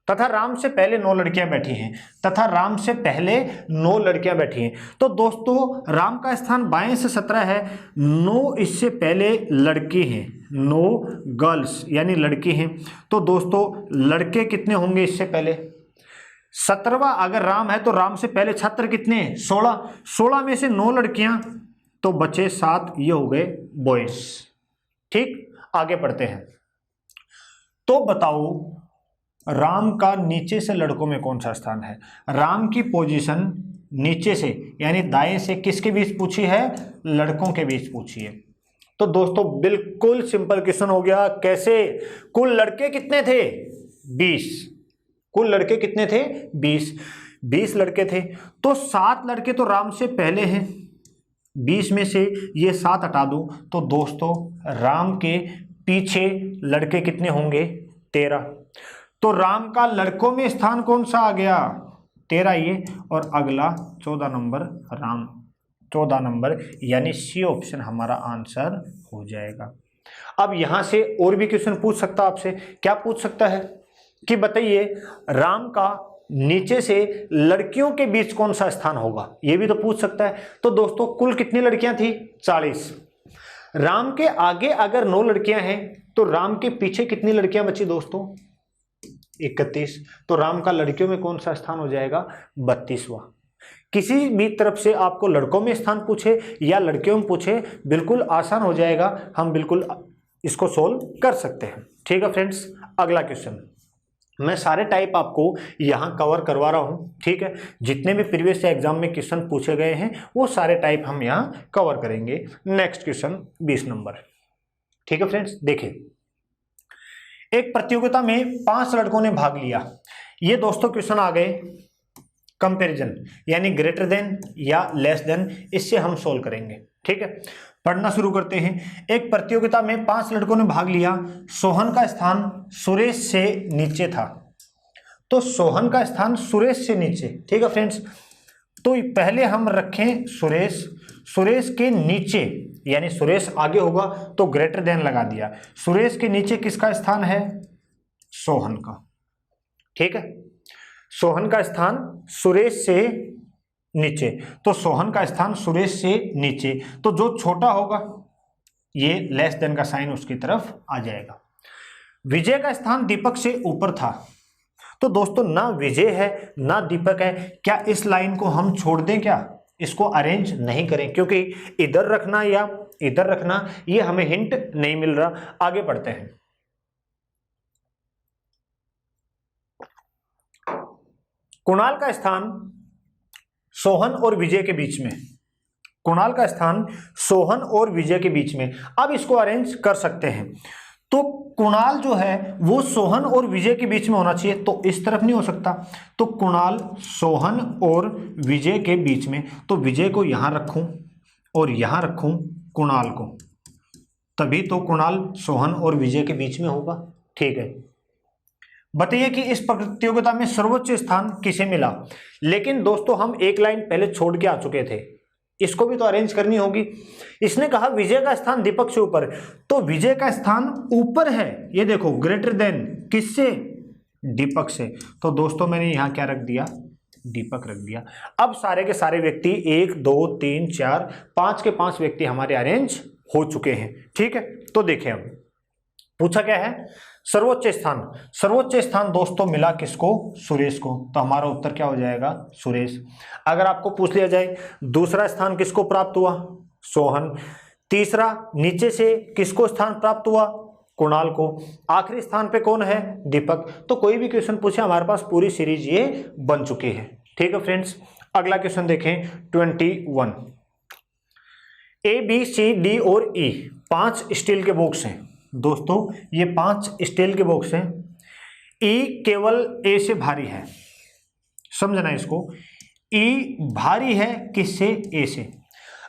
[SPEAKER 1] तथा राम से पहले 9 लड़कियां बैठी हैं, तथा राम से पहले 9 लड़कियां बैठी हैं। तो दोस्तों राम का स्थान बाएं से 17 है, 9 इससे पहले लड़की हैं, 9 गर्ल्स यानी लड़की हैं। तो दोस्तों लड़के कितने होंगे इससे पहले, 17वां अगर राम है तो राम से पहले छात्र कितने हैं, 16 में से 9 लड़कियां तो बचे 7, ये हो गए बॉयज, ठीक। आगे बढ़ते हैं। तो बताओ राम का नीचे से लड़कों में कौन सा स्थान है। राम की पोजीशन नीचे से यानी दाएं से किसके बीच पूछी है, लड़कों के बीच पूछी है। तो दोस्तों बिल्कुल सिंपल क्वेश्चन हो गया। कैसे, कुल लड़के कितने थे, 20, कुल लड़के कितने थे, 20 लड़के थे। तो 7 लड़के तो राम से पहले हैं, 20 में से ये 7 हटा दूं तो दोस्तों राम के पीछे लड़के कितने होंगे, 13। तो राम का लड़कों में स्थान कौन सा आ गया, 13 ये, और अगला 14 नंबर राम, 14 नंबर, यानी सी ऑप्शन हमारा आंसर हो जाएगा। अब यहां से और भी क्वेश्चन पूछ सकता आपसे, क्या पूछ सकता है कि बताइए राम का नीचे से लड़कियों के बीच कौन सा स्थान होगा, ये भी तो पूछ सकता है। तो दोस्तों कुल कितनी लड़कियां थी? 40। राम के आगे अगर 9 लड़कियां हैं तो राम के पीछे कितनी लड़कियां बची दोस्तों? 31। तो राम का लड़कियों में कौन सा स्थान हो जाएगा? 32वां। किसी भी तरफ से आपको लड़कों में स्थान पूछे या लड़कियों में पूछे, बिल्कुल आसान हो जाएगा, हम बिल्कुल इसको सोल्व कर सकते हैं। ठीक है फ्रेंड्स, अगला क्वेश्चन मैं सारे टाइप आपको यहां कवर करवा रहा हूं। ठीक है, जितने भी प्रीवियस एग्जाम में क्वेश्चन पूछे गए हैं वो सारे टाइप हम यहां कवर करेंगे। Next question 20 number. ठीक है फ्रेंड्स, देखिए एक प्रतियोगिता में 5 लड़कों ने भाग लिया। ये दोस्तों क्वेश्चन आ गए कंपैरिजन, यानी ग्रेटर देन या लेस देन, इससे हम सोल्व करेंगे। ठीक है, पढ़ना शुरू करते हैं। एक प्रतियोगिता में 5 लड़कों ने भाग लिया। सोहन का स्थान सुरेश से नीचे था। तो सोहन का स्थान सुरेश से नीचे। ठीक है फ्रेंड्स, तो पहले हम रखें सुरेश, सुरेश के नीचे, यानी सुरेश आगे होगा तो ग्रेटर देन लगा दिया। सुरेश के नीचे किसका स्थान है? सोहन का। ठीक है, सोहन का स्थान सुरेश से नीचे, तो सोहन का स्थान सुरेश से नीचे, तो जो छोटा होगा ये लेस देन का साइन उसकी तरफ आ जाएगा। विजय का स्थान दीपक से ऊपर था। तो दोस्तों ना विजय है ना दीपक है, क्या इस लाइन को हम छोड़ दें? क्या इसको अरेंज नहीं करें? क्योंकि इधर रखना या इधर रखना ये हमें हिंट नहीं मिल रहा। आगे बढ़ते हैं। कुणाल का स्थान सोहन और विजय के बीच में, कुणाल का स्थान सोहन और विजय के बीच में। अब इसको अरेंज कर सकते हैं। तो कुणाल जो है वो सोहन और विजय के बीच में होना चाहिए, तो इस तरफ नहीं हो सकता। तो कुणाल सोहन और विजय के बीच में, तो विजय को यहां रखूं और यहां रखूं कुणाल को, तभी तो कुणाल सोहन और विजय के बीच में होगा। ठीक है, बताइए कि इस प्रतियोगिता में सर्वोच्च स्थान किसे मिला? लेकिन दोस्तों हम एक लाइन पहले छोड़ के आ चुके थे, इसको भी तो अरेंज करनी होगी। इसने कहा विजय का स्थान दीपक से ऊपर, तो विजय का स्थान ऊपर है, ये देखो ग्रेटर देन किससे? दीपक से। तो दोस्तों मैंने यहां क्या रख दिया? दीपक रख दिया। अब सारे के सारे व्यक्ति 1 2 3 4 5 के 5 व्यक्ति हमारे अरेंज हो चुके हैं। ठीक है, तो देखें हम पूछा क्या है? सर्वोच्च स्थान। सर्वोच्च स्थान दोस्तों मिला किसको? सुरेश को। तो हमारा उत्तर क्या हो जाएगा? सुरेश। अगर आपको पूछ लिया जाए दूसरा स्थान किसको प्राप्त हुआ? सोहन। तीसरा नीचे से किसको स्थान प्राप्त हुआ? कुणाल को। आखिरी स्थान पे कौन है? दीपक। तो कोई भी क्वेश्चन पूछे हमारे पास पूरी सीरीज ये बन चुकी है। ठीक है फ्रेंड्स, अगला क्वेश्चन देखें 21। ए बी सी डी और ई 5 स्टील के बॉक्स हैं। दोस्तों ये 5 स्टील के बॉक्स हैं। ई केवल ए से भारी है, समझना इसको। ई भारी है किससे? ए से।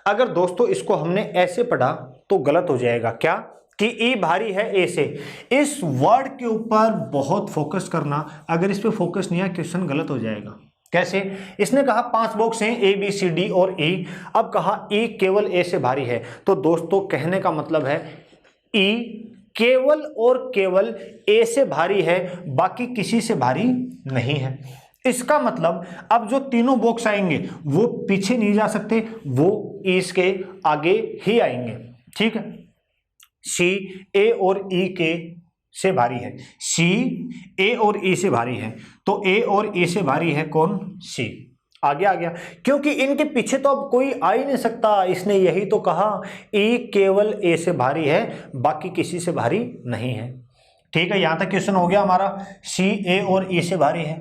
[SPEAKER 1] अगर दोस्तों इसको हमने ऐसे पढ़ा तो गलत हो जाएगा। क्या? कि ई भारी है ए से। इस वर्ड के ऊपर बहुत फोकस करना, अगर इस पे फोकस नहीं है क्वेश्चन गलत हो जाएगा। कैसे? इसने कहा 5 बॉक्स हैं ए बी सी डी और ई। अब कहा ई केवल ए से भारी है, तो दोस्तों कहने का मतलब है ई केवल और केवल ए से भारी है, बाकी किसी से भारी नहीं है। इसका मतलब अब जो तीनों बॉक्स आएंगे वो पीछे नहीं जा सकते, वो इसके आगे ही आएंगे। ठीक है, सी ए और ई के से भारी है, सी ए और ई से भारी है, तो ए और ई से भारी है कौन? सी। आगे आ गया, क्योंकि इनके पीछे तो अब कोई आ ही नहीं सकता। इसने यही तो कहा ई केवल ए से भारी है, बाकी किसी से भारी नहीं है। ठीक है, यहां तक क्वेश्चन हो गया हमारा। सी ए और ई से भारी है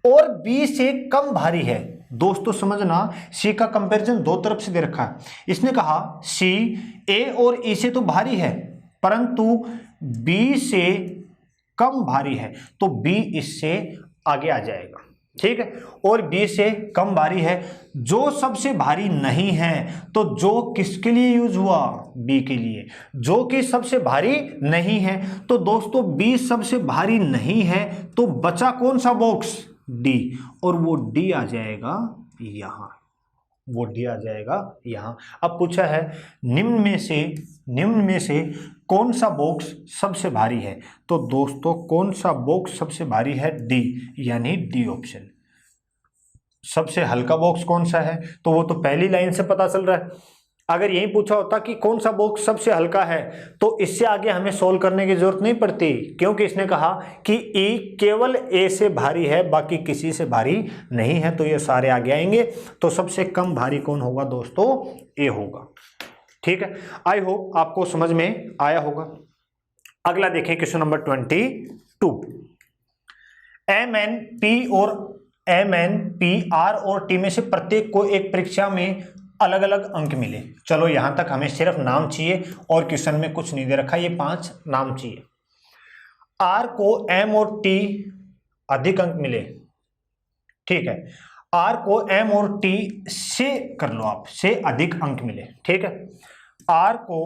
[SPEAKER 1] और बी से कम भारी है। दोस्तों समझना, सी का कंपैरिजन दो तरफ से दे रखा है। इसने कहा सी ए और ई से तो भारी है, परंतु बी से कम भारी है, तो बी इससे आगे आ जाएगा। ठीक है, और बी से कम भारी है। जो सबसे भारी नहीं है, तो जो किसके लिए यूज हुआ? बी के लिए। जो कि सबसे भारी नहीं है, तो दोस्तों बी सबसे भारी नहीं है, तो बचा कौन सा बॉक्स? डी, और वो डी आ जाएगा यहां। वो डी आ जाएगा यहाँ। अब पूछा है निम्न में से कौन सा बॉक्स सबसे भारी है, तो दोस्तों कौन सा बॉक्स सबसे भारी है, डी, यानी डी ऑप्शन। सबसे हल्का बॉक्स कौन सा है, तो वो तो पहली लाइन से पता चल रहा है। अगर यही पूछा होता कि कौन सा बॉक्स सबसे हल्का है, तो इससे आगे हमें सोल्व करने की जरूरत नहीं पड़ती, क्योंकि इसने कहा कि ई केवल ए से भारी है, बाकी किसी से भारी नहीं है, तो ये सारे आगे आएंगे। तो सबसे कम भारी कौन होगा दोस्तों, ए होगा। ठीक है, आई होप आपको समझ में आया होगा। अगला देखें question number 22। M N P R और टी में से प्रत्येक को एक परीक्षा में अलग अलग अंक मिले। चलो यहां तक हमें सिर्फ नाम चाहिए और क्वेश्चन में कुछ नहीं दे रखा, ये 5 नाम चाहिए। आर को एम और टी अधिक अंक मिले, ठीक है, आर को एम और टी से कर लो आप, से अधिक अंक मिले, ठीक है। आर को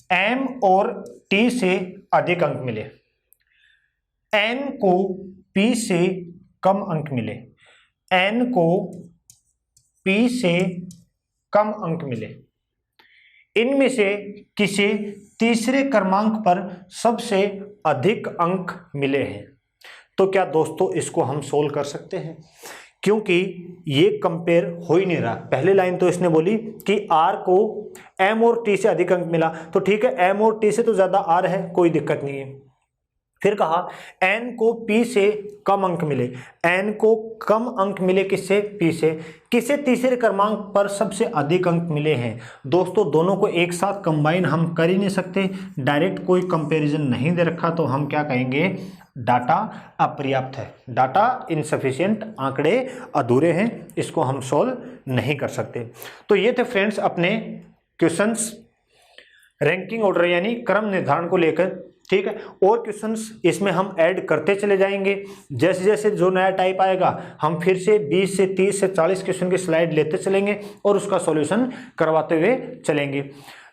[SPEAKER 1] एम और टी से अधिक अंक मिले, एन को पी से कम अंक मिले, एन को पी से कम अंक मिले, इनमें से किसी तीसरे क्रमांक पर सबसे अधिक अंक मिले हैं। तो क्या दोस्तों इसको हम सोल्व कर सकते हैं, क्योंकि ये कंपेयर हो ही नहीं रहा। पहले लाइन तो इसने बोली कि आर को एम और टी से अधिक अंक मिला, तो ठीक है, एम और टी से तो ज्यादा आर है, कोई दिक्कत नहीं है। फिर कहा n को p से कम अंक मिले, n को कम अंक मिले किससे, p से, किसे तीसरे क्रमांक पर सबसे अधिक अंक मिले हैं। दोस्तों दोनों को एक साथ कंबाइन हम कर ही नहीं सकते, डायरेक्ट कोई कंपैरिजन नहीं दे रखा, तो हम क्या कहेंगे, डाटा अपर्याप्त है, डाटा इनसफिशिएंट, आंकड़े अधूरे हैं, इसको हम सोल्व नहीं कर सकते। तो ये थे फ्रेंड्स अपने क्वेश्चंस रैंकिंग ऑर्डर यानी क्रम निर्धारण को लेकर, ठीक है। और क्वेश्चंस इसमें हम ऐड करते चले जाएंगे, जैसे जैसे जो नया टाइप आएगा हम फिर से 20 से 30 से 40 क्वेश्चन की स्लाइड लेते चलेंगे और उसका सॉल्यूशन करवाते हुए चलेंगे।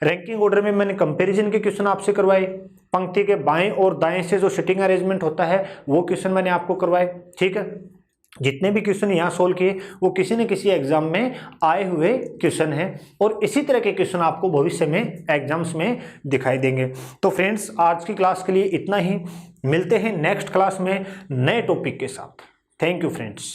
[SPEAKER 1] रैंकिंग ऑर्डर में मैंने कंपैरिजन के क्वेश्चन आपसे करवाए, पंक्ति के बाएं और दाएं से जो सिटिंग अरेंजमेंट होता है वो क्वेश्चन मैंने आपको करवाए, ठीक है। जितने भी क्वेश्चन यहाँ सोल्व किए वो किसी न किसी एग्जाम में आए हुए क्वेश्चन हैं, और इसी तरह के क्वेश्चन आपको भविष्य में एग्जाम्स में दिखाई देंगे। तो फ्रेंड्स आज की क्लास के लिए इतना ही, मिलते हैं नेक्स्ट क्लास में नए टॉपिक के साथ। Thank you friends.